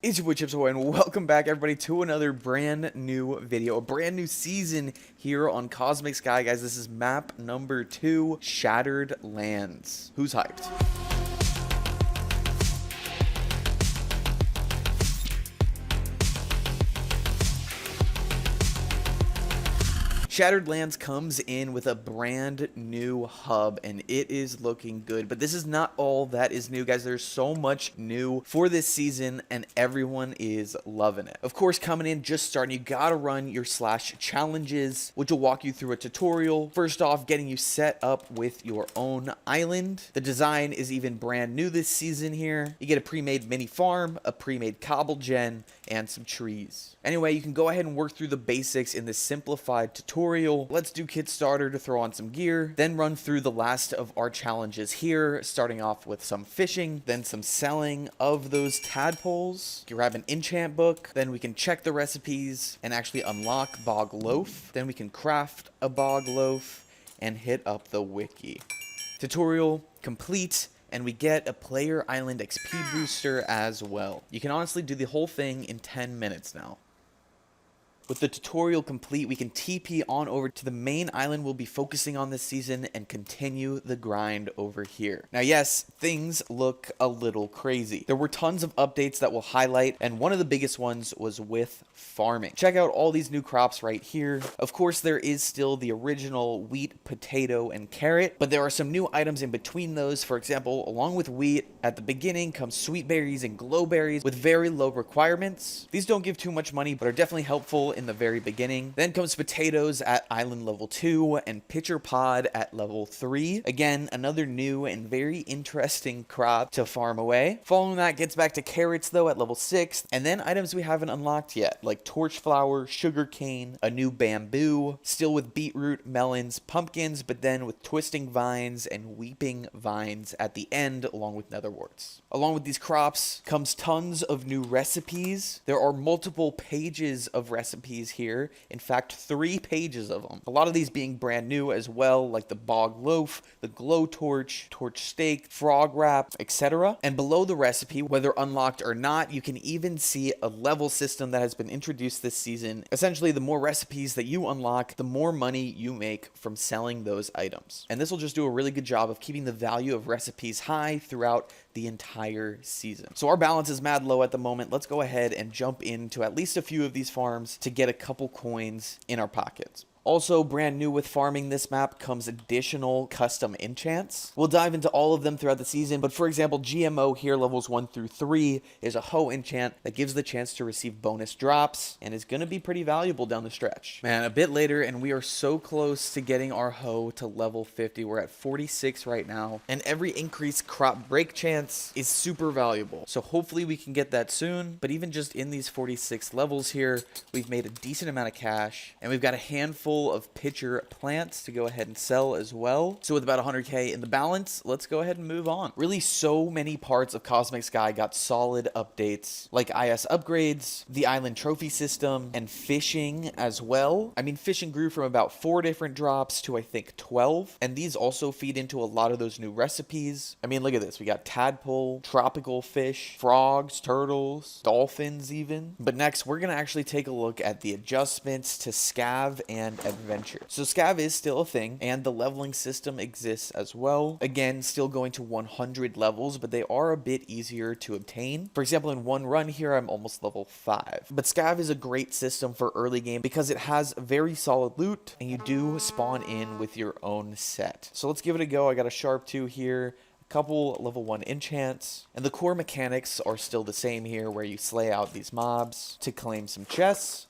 It's your boy Chips Ahoy, and welcome back everybody to another brand new video, a brand new season here on Cosmic Sky, guys. This is map number 2, Shattered Lands. Who's hyped? Shattered Lands comes in with a brand new hub, and it is looking good. But this is not all that is new, guys. There's so much new for this season, and everyone is loving it. Of course, coming in, just starting, you gotta run your slash challenges, which will walk you through a tutorial. First off, getting you set up with your own island. The design is even brand new this season here. You get a pre-made mini farm, a pre-made cobble gen, and some trees. Anyway, you can go ahead and work through the basics in this simplified tutorial. Let's do kit starter to throw on some gear, then run through the last of our challenges here, starting off with some fishing, then some selling of those tadpoles. Grab an enchant book, then we can check the recipes and actually unlock bog loaf. Then we can craft a bog loaf and hit up the wiki. Tutorial complete. And we get a player island XP booster as well. You can honestly do the whole thing in 10 minutes now. With the tutorial complete, we can TP on over to the main island we'll be focusing on this season and continue the grind over here. Now, yes, things look a little crazy. There were tons of updates that we'll highlight, and one of the biggest ones was with farming. Check out all these new crops right here. Of course, there is still the original wheat, potato, and carrot, but there are some new items in between those. For example, along with wheat, at the beginning comes sweet berries and glow berries with very low requirements. These don't give too much money, but are definitely helpful in the very beginning. Then comes potatoes at island level 2 and pitcher pod at level 3. Again, another new and very interesting crop to farm away. Following that gets back to carrots though at level 6, and then items we haven't unlocked yet like torch flower, sugar cane, a new bamboo, still with beetroot, melons, pumpkins, but then with twisting vines and weeping vines at the end along with netherworts. Along with these crops comes tons of new recipes. There are multiple pages of recipes here. In fact, 3 pages of them. A lot of these being brand new as well, like the bog loaf, the glow torch, torch steak, frog wrap, etc. And below the recipe, whether unlocked or not, you can even see a level system that has been introduced this season. Essentially, the more recipes that you unlock, the more money you make from selling those items. And this will just do a really good job of keeping the value of recipes high throughout the entire season. So our balance is mad low at the moment. Let's go ahead and jump into at least a few of these farms to get a couple coins in our pockets. Also, brand new with farming this map comes additional custom enchants. We'll dive into all of them throughout the season, but for example, GMO here, levels 1 through 3, is a hoe enchant that gives the chance to receive bonus drops and is going to be pretty valuable down the stretch. Man, a bit later, and we are so close to getting our hoe to level 50. We're at 46 right now, and every increased crop break chance is super valuable. So hopefully we can get that soon, but even just in these 46 levels here, we've made a decent amount of cash, and we've got a handful of pitcher plants to go ahead and sell as well. So with about 100k in the balance, let's go ahead and move on. Really, so many parts of Cosmic Sky got solid updates, like IS upgrades, the island trophy system, and fishing as well. I mean, fishing grew from about 4 different drops to I think 12, and these also feed into a lot of those new recipes. I mean, look at this. We got tadpole, tropical fish, frogs, turtles, dolphins even. But next, we're gonna actually take a look at the adjustments to scav and adventure. So scav is still a thing, and the leveling system exists as well. Again, still going to 100 levels, but they are a bit easier to obtain. For example, in one run here, I'm almost level 5. But scav is a great system for early game because it has very solid loot, and you do spawn in with your own set. So let's give it a go. I got a sharp 2 here, couple level 1 enchants, and the core mechanics are still the same here, where you slay out these mobs to claim some chests.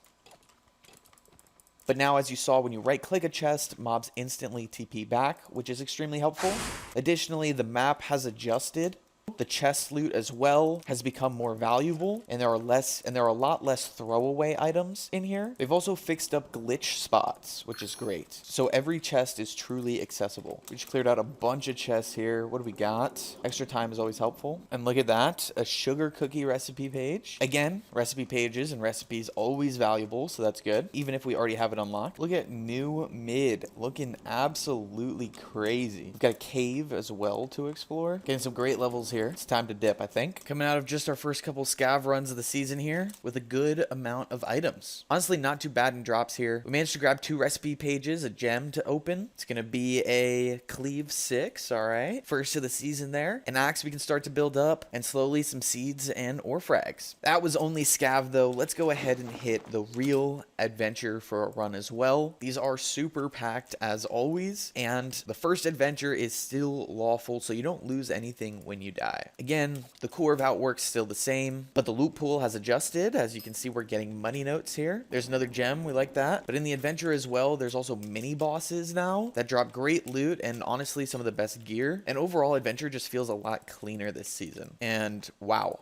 But now, as you saw, when you right-click a chest, mobs instantly TP back, which is extremely helpful. Additionally, the map has adjusted. The chest loot as well has become more valuable, and there are a lot less throwaway items in here. They've also fixed up glitch spots, which is great. So every chest is truly accessible. We just cleared out a bunch of chests here. What do we got? Extra time is always helpful. And look at that, a sugar cookie recipe page. Again, recipe pages and recipes always valuable, so that's good, even if we already have it unlocked. Look at new mid, looking absolutely crazy. We've got a cave as well to explore. Getting some great levels here. here. It's time to dip, I think. Coming out of just our first couple scav runs of the season here with a good amount of items. Honestly, not too bad in drops here. We managed to grab 2 recipe pages, a gem to open. It's going to be a cleave 6, all right. First of the season there. An axe we can start to build up, and slowly some seeds and ore frags. That was only scav though. Let's go ahead and hit the real adventure for a run as well. These are super packed as always, and the first adventure is still lawful, so you don't lose anything when you die. Again, the core of how it works is still the same, but the loot pool has adjusted. As you can see, we're getting money notes here. There's another gem, we like that. But in the adventure as well, there's also mini bosses now that drop great loot and honestly some of the best gear. And overall, adventure just feels a lot cleaner this season. And wow.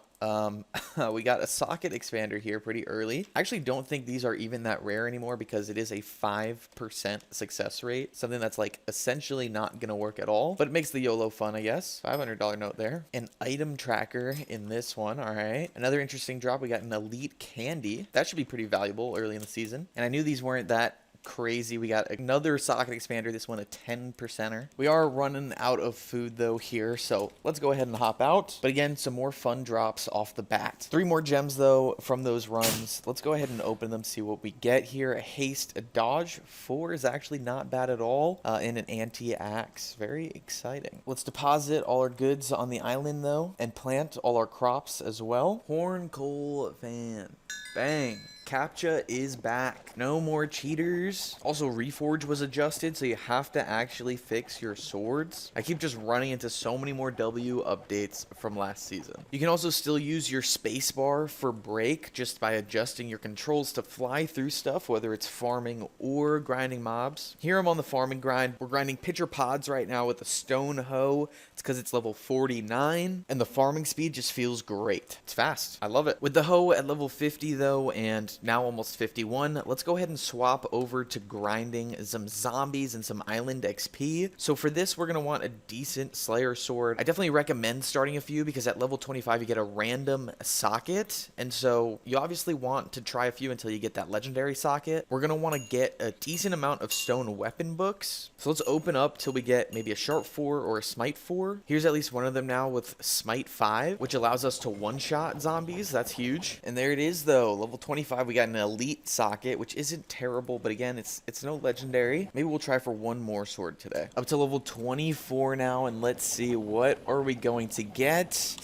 We got a socket expander here pretty early. I actually don't think these are even that rare anymore because it is a 5% success rate. Something that's like essentially not gonna work at all, but it makes the YOLO fun, I guess. $500 note there. An item tracker in this one, all right. Another interesting drop, we got an elite candy. That should be pretty valuable early in the season. And I knew these weren't that crazy. We got another socket expander, this one a 10%er. We are running out of food though here, so let's go ahead and hop out. But again, some more fun drops off the bat. 3 more gems though from those runs. Let's go ahead and open them, see what we get here. A haste, a dodge. 4 is actually not bad at all. And an anti-axe, very exciting. Let's deposit all our goods on the island though, and plant all our crops as well. Horn coal fan, bang. Captcha is back. No more cheaters. Also, Reforge was adjusted, so you have to actually fix your swords. I keep just running into so many more W updates from last season. You can also still use your spacebar for break just by adjusting your controls to fly through stuff, whether it's farming or grinding mobs. Here I'm on the farming grind. We're grinding pitcher pods right now with a stone hoe. It's because it's level 49, and the farming speed just feels great. It's fast. I love it. With the hoe at level 50 though, and now almost 51, let's go ahead and swap over to grinding some zombies and some island XP. So for this, we're going to want a decent Slayer sword. I definitely recommend starting a few because at level 25 you get a random socket, and so you obviously want to try a few until you get that legendary socket. We're going to want to get a decent amount of stone weapon books. So let's open up till we get maybe a sharp 4 or a smite 4. Here's at least one of them now with smite 5, which allows us to one-shot zombies. That's huge. And there it is though, level 25. We got an elite socket, which isn't terrible, but again, it's no legendary. Maybe we'll try for one more sword today. Up to level 24 now, and let's see, what are we going to get?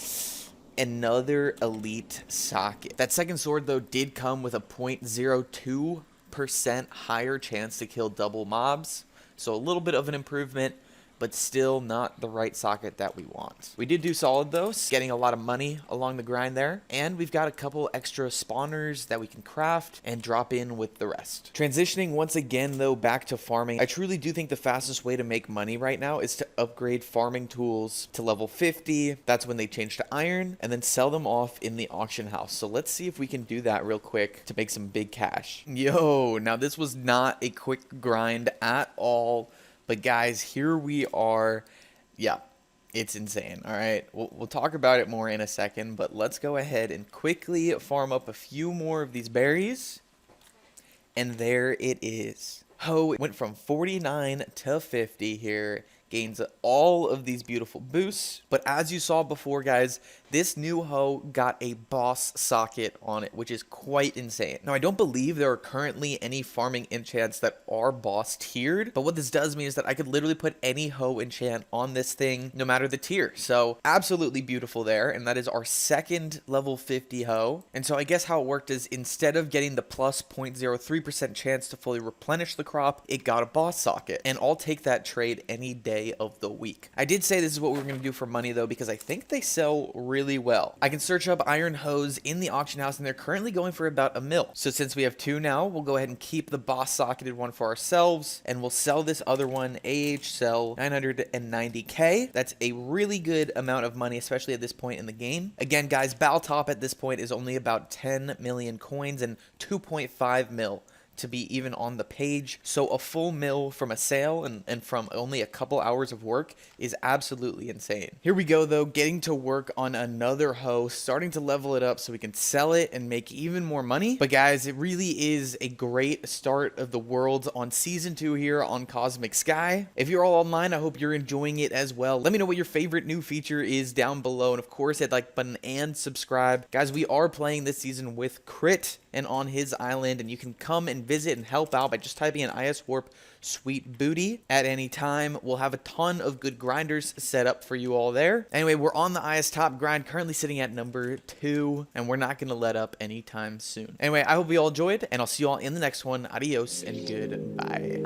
Another elite socket. That second sword though did come with a 0.02% higher chance to kill double mobs, so a little bit of an improvement, but still not the right socket that we want. We did do solid though, getting a lot of money along the grind there, and we've got a couple extra spawners that we can craft and drop in with the rest. Transitioning once again though back to farming, I truly do think the fastest way to make money right now is to upgrade farming tools to level 50. That's when they change to iron, and then sell them off in the auction house. So let's see if we can do that real quick to make some big cash. Yo, now this was not a quick grind at all. But guys, here we are. Yeah, it's insane. All right, we'll talk about it more in a second, but let's go ahead and quickly farm up a few more of these berries. And there it is. Oh, it went from 49 to 50 here. Gains all of these beautiful boosts. But as you saw before, guys, this new hoe got a boss socket on it, which is quite insane. Now, I don't believe there are currently any farming enchants that are boss tiered, but what this does mean is that I could literally put any hoe enchant on this thing, no matter the tier. So absolutely beautiful there, and that is our second level 50 hoe. And so I guess how it worked is instead of getting the plus 0.03% chance to fully replenish the crop, it got a boss socket, and I'll take that trade any day of the week. I did say this is what we were going to do for money though, because I think they sell really well. I can search up iron hose in the auction house, and they're currently going for about $1 mil. So since we have 2 now, we'll go ahead and keep the boss socketed one for ourselves, and we'll sell this other one, sell 990k. That's a really good amount of money, especially at this point in the game. Again, guys, Battle Top at this point is only about 10 million coins and 2.5 mil to be even on the page. So a full mill from a sale and from only a couple hours of work is absolutely insane. Here we go though, getting to work on another hoe, starting to level it up so we can sell it and make even more money. But guys, it really is a great start of the world on season 2 here on Cosmic Sky. If you're all online, I hope you're enjoying it as well. Let me know what your favorite new feature is down below, and of course hit like button and subscribe. Guys, we are playing this season with Crit and on his island, and you can come and visit and help out by just typing in IS Warp Sweet Booty at any time. We'll have a ton of good grinders set up for you all there. Anyway, we're on the IS top grind, currently sitting at number 2, and we're not going to let up anytime soon. Anyway, I hope you all enjoyed, and I'll see you all in the next one. Adios and goodbye.